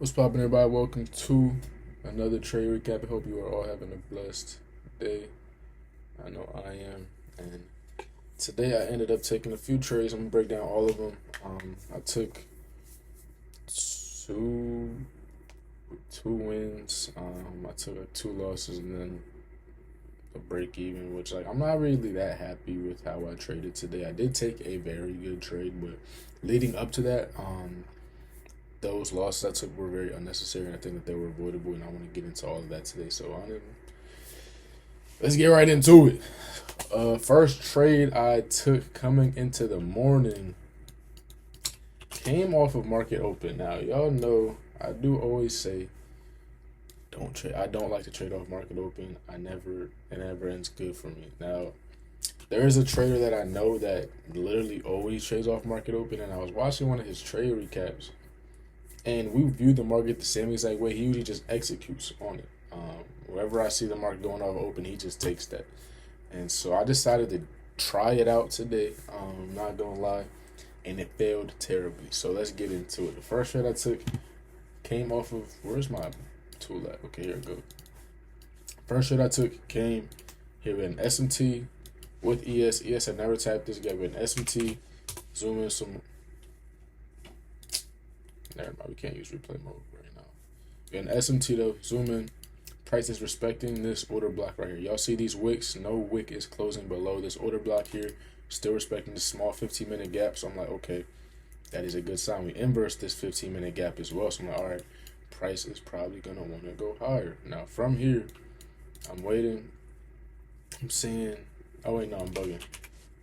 What's poppin', everybody? Welcome to another trade recap. I hope you are all having a blessed day. I know I am. And today I ended up taking a few trades. I'm gonna break down all of them. I took two two wins. I took two losses and then a break even, which I'm not really that happy with how I traded today. I did take a very good trade, but leading up to that, those losses I took were very unnecessary, and I think that they were avoidable, and I want to get into all of that today. So let's get right into it. First trade I took coming into the morning came off of market open. Now, y'all know I do always say don't trade. I don't like to trade off market open. It never ends good for me. Now, there is a trader that I know that literally always trades off market open, and I was watching one of his trade recaps, and we view the market the same exact way. He usually just executes on it. Wherever I see the market going off open, he just takes that. And so I decided to try it out today. Not gonna lie, and it failed terribly. So let's get into it. The first trade I took came off of, where's my tool at? Okay, here it goes. First trade I took came here with an SMT with ES. ES had never tapped this gap with an SMT. Zoom in some. Never mind, we can't use replay mode right now. We got an SMT though. Zoom in. Price is respecting this order block right here. Y'all see these wicks? No wick is closing below this order block here. Still respecting this small 15-minute gap. So I'm like, okay, that is a good sign. We inverse this 15-minute gap as well. So I'm like, all right, price is probably gonna want to go higher. Now from here, I'm waiting. I'm seeing. Oh wait, no, I'm bugging.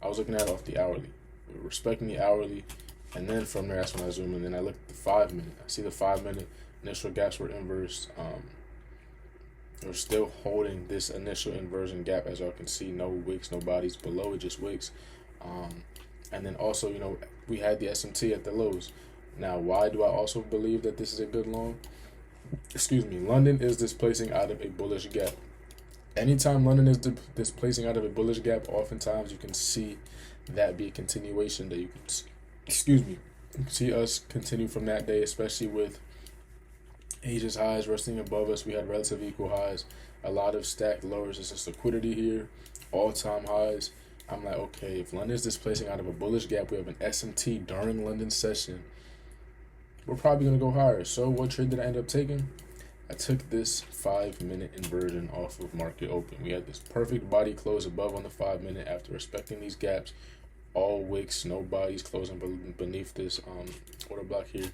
I was looking at it off the hourly. We're respecting the hourly. And then from there, that's when I zoom in. Then I look at the 5-minute. I see the 5-minute initial gaps were inversed. We're still holding this initial inversion gap, as y'all can see. No wicks, no bodies below it, just wicks. And then also, we had the SMT at the lows. Now, why do I also believe that this is a good long? Excuse me. London is displacing out of a bullish gap. Anytime London is displacing out of a bullish gap, oftentimes you can see that be a continuation that you can see. Excuse me. You can see us continue from that day, especially with Asia's highs resting above us. We had relative equal highs, a lot of stacked lowers. There's just liquidity here, all-time highs. I'm like, okay, if London's displacing out of a bullish gap, we have an SMT during London session, we're probably going to go higher. So what trade did I end up taking? I took this 5-minute inversion off of market open. We had this perfect body close above on the 5-minute after respecting these gaps. All wicks, no bodies closing beneath this order block here.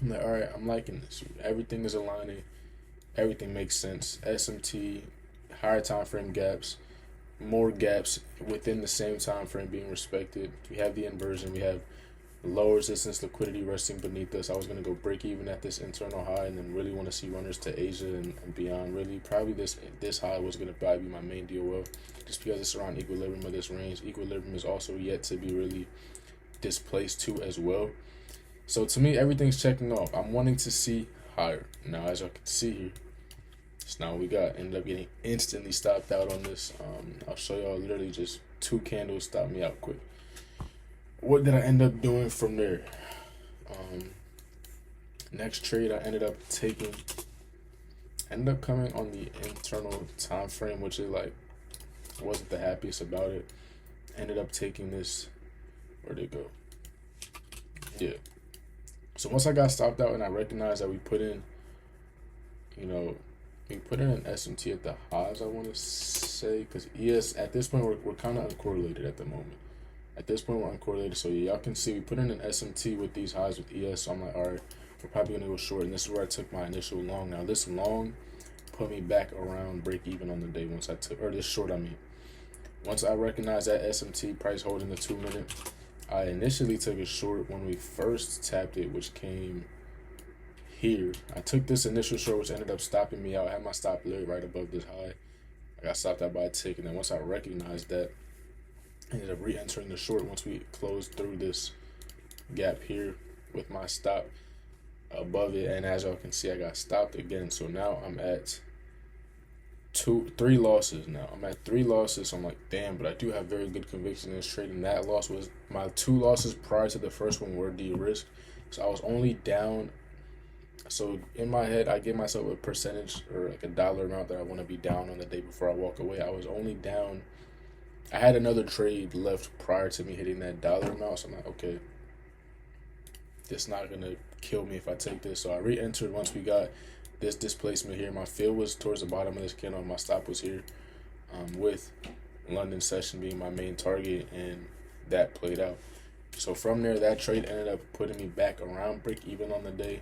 I'm like, all right, I'm liking this. Everything is aligning. Everything makes sense. SMT, higher time frame gaps, more gaps within the same time frame being respected. We have the inversion. We have low resistance liquidity resting beneath us. I was going to go break even at this internal high and then really want to see runners to Asia and beyond. Really, probably this high was going to probably be my main deal well, just because it's around equilibrium of this range. Equilibrium is also yet to be really displaced too as well. So to me, everything's checking off. I'm wanting to see higher. Now, as y'all can see here, it's not what we got. Ended up getting instantly stopped out on this. I'll show y'all literally just 2 candles stopped me out quick. What did I end up doing from there? Next trade I ended up taking, ended up coming on the internal time frame, which is wasn't the happiest about it. Ended up taking this. Where'd it go? Yeah. So once I got stopped out and I recognized that we put in, we put in an SMT at the highs, I want to say, because ES at this point we're kind of uncorrelated at the moment. At this point we're uncorrelated, so yeah, y'all can see we put in an SMT with these highs with ES. So I'm like, all right, we're probably gonna go short, and this is where I took my initial long. Now this long put me back around break even on the day once I took, or this short I mean. Once I recognized that SMT price holding the 2-minute. I initially took a short when we first tapped it, which came here. I took this initial short, which ended up stopping me out. I had my stop literally right above this high. I got stopped out by a tick, and then once I recognized that, I ended up re-entering the short once we closed through this gap here with my stop above it. And as y'all can see, I got stopped again. So now I'm at 3 losses now. I'm at 3 losses. So I'm like, damn, but I do have very good conviction in this trade. And that loss was my 2 losses prior to the first one were de-risked. So I was only down, I So in my head, I give myself a percentage or like a dollar amount that I want to be down on the day before I walk away. I was only down. I had another trade left prior to me hitting that dollar amount. So I'm like, okay, it's not gonna kill me if I take this. So I re-entered once we got this displacement here. My fill was towards the bottom of this candle. My stop was here, with London session being my main target, and that played out. So from there, that trade ended up putting me back around break even on the day.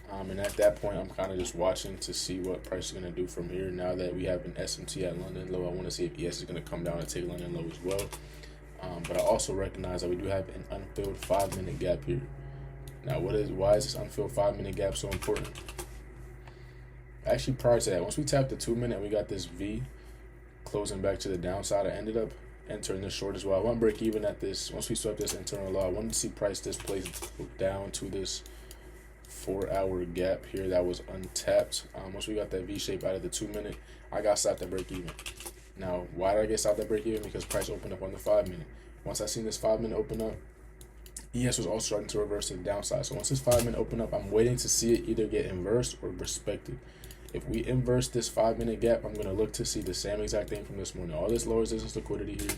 And at that point, I'm kind of just watching to see what price is going to do from here. Now that we have an SMT at London low, I want to see if ES is going to come down and take London low as well. But I also recognize that we do have an unfilled 5-minute gap here. Now, why is this unfilled 5-minute gap so important? Actually, prior to that, once we tapped the 2-minute, we got this V closing back to the downside. I ended up entering this short as well. I want break even at this. Once we swept this internal low, I wanted to see price displace down to this 4-hour gap here that was untapped. Once we got that V shape out of the 2-minute, I got stopped at break even. Now, why did I get stopped at break even? Because price opened up on the 5-minute. Once I seen this 5-minute open up, ES was also starting to reverse to the downside. So once this 5-minute open up, I'm waiting to see it either get inversed or respected. If we inverse this 5-minute gap, I'm going to look to see the same exact thing from this morning. All this lower resistance liquidity here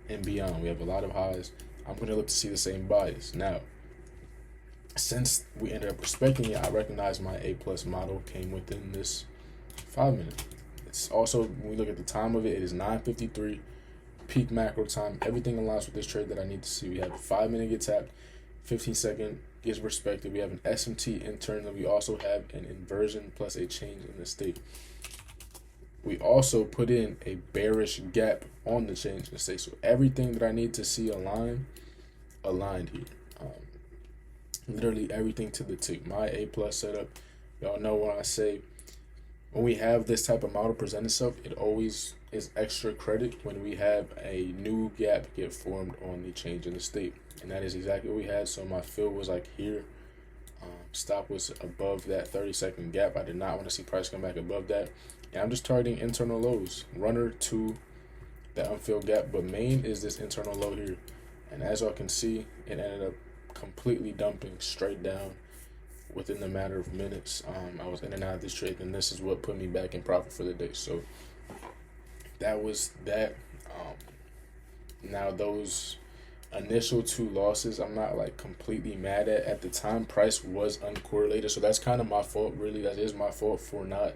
and beyond. We have a lot of highs. I'm going to look to see the same bias. Now, since we ended up respecting it, I recognize my A+ model came within this 5-minute. It's also, when we look at the time of it, it is 9:53, peak macro time. Everything aligns with this trade that I need to see. We have a 5-minute get tapped, 15-second gets respected. We have an SMT internally. We also have an inversion plus a change in the state. We also put in a bearish gap on the change in the state. So everything that I need to see aligned here. Literally everything to the tick. My A+ setup, y'all know when I say, when we have this type of model present itself, it always is extra credit when we have a new gap get formed on the change in the state. And that is exactly what we had. So my fill was like here. Stop was above that 30-second gap. I did not want to see price come back above that. And I'm just targeting internal lows. Runner to that unfilled gap. But main is this internal low here. And as y'all can see, it ended up completely dumping straight down within the matter of minutes. I was in and out of this trade, and this is what put me back in profit for the day. So that was that. Now those initial 2 losses, I'm not like completely mad at the time. Price was uncorrelated, so that's kind of my fault. Really, that is my fault for not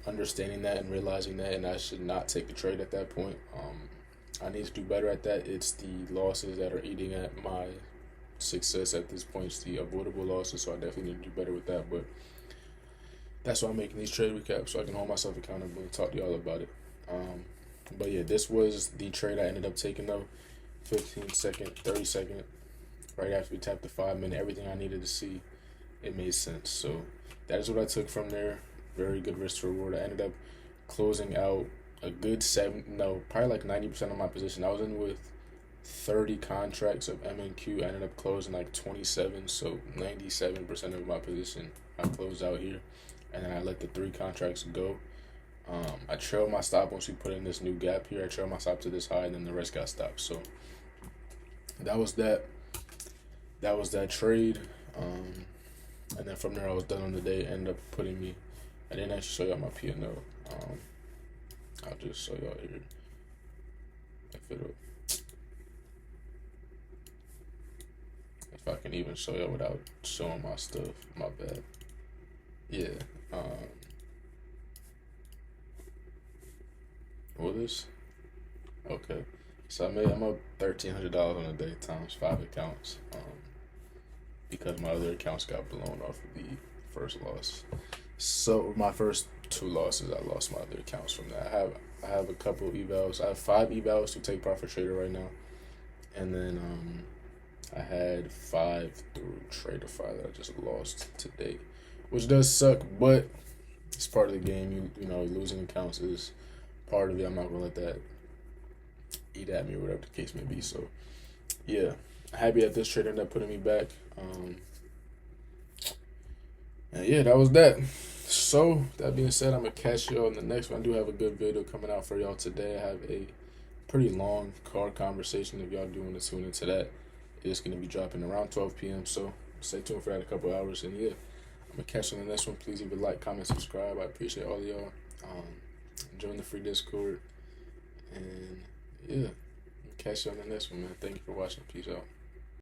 understanding that and realizing that, and I should not take the trade at that point. I need to do better at that. It's the losses that are eating at my success at this point. It's the avoidable losses, so I definitely need to do better with that. But that's why I'm making these trade recaps, so I can hold myself accountable and talk to y'all about it. But yeah, this was the trade I ended up taking though. 15-second, 30-second, right after we tapped the 5-minute. Everything I needed to see, it made sense. So that is what I took from there. Very good risk to reward. I ended up closing out a good probably like 90% of my position. I was in with 30 contracts of MNQ. I ended up closing like 27, so 97% of my position I closed out here, and then I let the 3 contracts go. I trailed my stop once we put in this new gap here. I trailed my stop to this high, and then the rest got stopped. So that was that. That was that trade. And then from there, I was done on the day. Ended up putting me. I didn't actually show y'all my P&L. I'll just show y'all here. If I can even show y'all without showing my stuff, my bad. Yeah. What is? Okay. So I'm up $1,300 on a day times 5 accounts. Because my other accounts got blown off of the first loss. So my first 2 losses, I lost my other accounts from that. I have a couple of evals. I have 5 evals to take profit trader right now, and then I had 5 through Traderify that I just lost today, which does suck, but it's part of the game. You know, losing accounts is part of it. I'm not gonna let that eat at me or whatever the case may be. So yeah, happy that this trade ended up putting me back. And yeah, that was that. So that being said, I'm gonna catch y'all in the next one. I do have a good video coming out for y'all today. I have a pretty long car conversation. If y'all do want to tune into that, it's gonna be dropping around 12 p.m. So stay tuned for that in a couple hours. And yeah, I'm gonna catch you on the next one. Please leave a like, comment, subscribe. I appreciate all of y'all. Join the free Discord, and yeah, catch you on the next one, man. Thank you for watching. Peace out.